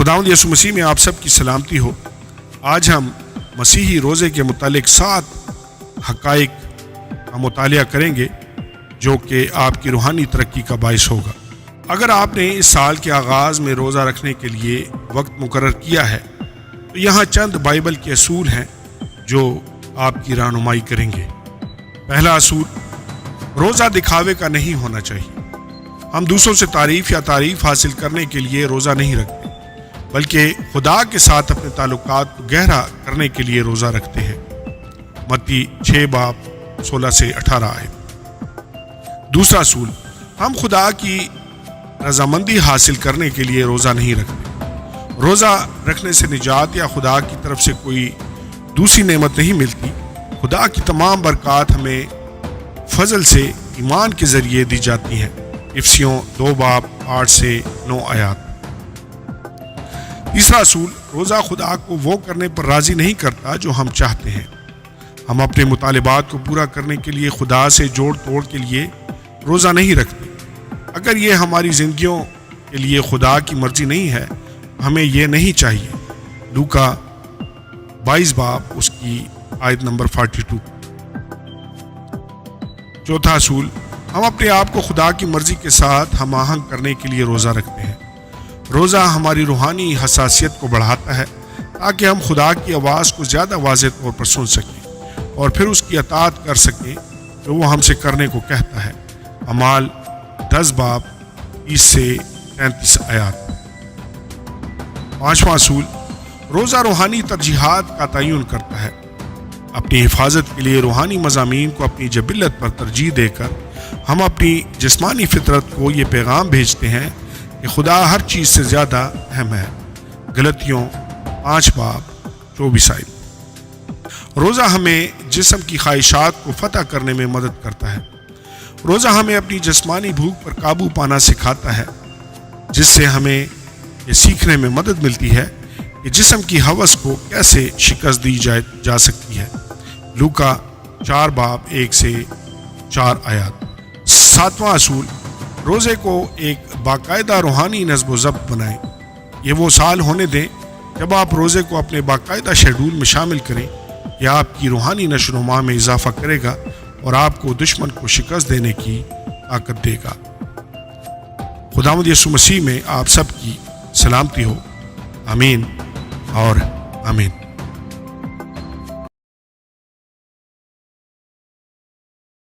خداوند یسوع مسیح میں آپ سب کی سلامتی ہو۔ آج ہم مسیحی روزے کے متعلق 7 حقائق کا مطالعہ کریں گے جو کہ آپ کی روحانی ترقی کا باعث ہوگا۔ اگر آپ نے اس سال کے آغاز میں روزہ رکھنے کے لیے وقت مقرر کیا ہے تو یہاں چند بائبل کے اصول ہیں جو آپ کی رہنمائی کریں گے۔ پہلا اصول، روزہ دکھاوے کا نہیں ہونا چاہیے۔ ہم دوسروں سے تعریف حاصل کرنے کے لیے روزہ نہیں رکھتے بلکہ خدا کے ساتھ اپنے تعلقات کو گہرا کرنے کے لیے روزہ رکھتے ہیں۔ متی 6:16-18 آیت۔ دوسرا اصول، ہم خدا کی رضامندی حاصل کرنے کے لیے روزہ نہیں رکھتے۔ روزہ رکھنے سے نجات یا خدا کی طرف سے کوئی دوسری نعمت نہیں ملتی۔ خدا کی تمام برکات ہمیں فضل سے ایمان کے ذریعے دی جاتی ہیں۔ افسیوں 2:8-9 آیات۔ تیسرا اصول، روزہ خدا کو وہ کرنے پر راضی نہیں کرتا جو ہم چاہتے ہیں۔ ہم اپنے مطالبات کو پورا کرنے کے لیے خدا سے جوڑ توڑ کے لیے روزہ نہیں رکھتے۔ اگر یہ ہماری زندگیوں کے لیے خدا کی مرضی نہیں ہے ہمیں یہ نہیں چاہیے۔ لوکا 22 اس کی آیت نمبر 42۔ چوتھا اصول، ہم اپنے آپ کو خدا کی مرضی کے ساتھ ہم آہنگ کرنے کے لیے روزہ رکھتے ہیں۔ روزہ ہماری روحانی حساسیت کو بڑھاتا ہے تاکہ ہم خدا کی آواز کو زیادہ واضح طور پر سن سکیں اور پھر اس کی اطاعت کر سکیں جو وہ ہم سے کرنے کو کہتا ہے۔ اعمال 10:30-33 آیات۔ پانچواں اصول، روزہ روحانی ترجیحات کا تعین کرتا ہے۔ اپنی حفاظت کے لیے روحانی مضامین کو اپنی جبلت پر ترجیح دے کر ہم اپنی جسمانی فطرت کو یہ پیغام بھیجتے ہیں کہ خدا ہر چیز سے زیادہ اہم ہے۔ غلطیوں 5:24 آیت۔ روزہ ہمیں جسم کی خواہشات کو فتح کرنے میں مدد کرتا ہے۔ روزہ ہمیں اپنی جسمانی بھوک پر قابو پانا سکھاتا ہے جس سے ہمیں یہ سیکھنے میں مدد ملتی ہے کہ جسم کی ہوس کو کیسے شکست دی جا سکتی ہے۔ لوکا 4:1-4 آیات۔ ساتواں اصول، روزے کو ایک باقاعدہ روحانی نظم و ضبط بنائیں۔ یہ وہ سال ہونے دیں جب آپ روزے کو اپنے باقاعدہ شیڈول میں شامل کریں۔ یہ آپ کی روحانی نشو و نما میں اضافہ کرے گا اور آپ کو دشمن کو شکست دینے کی طاقت دے گا۔ خداوند یسوع مسیح میں آپ سب کی سلامتی ہو۔ آمین اور آمین۔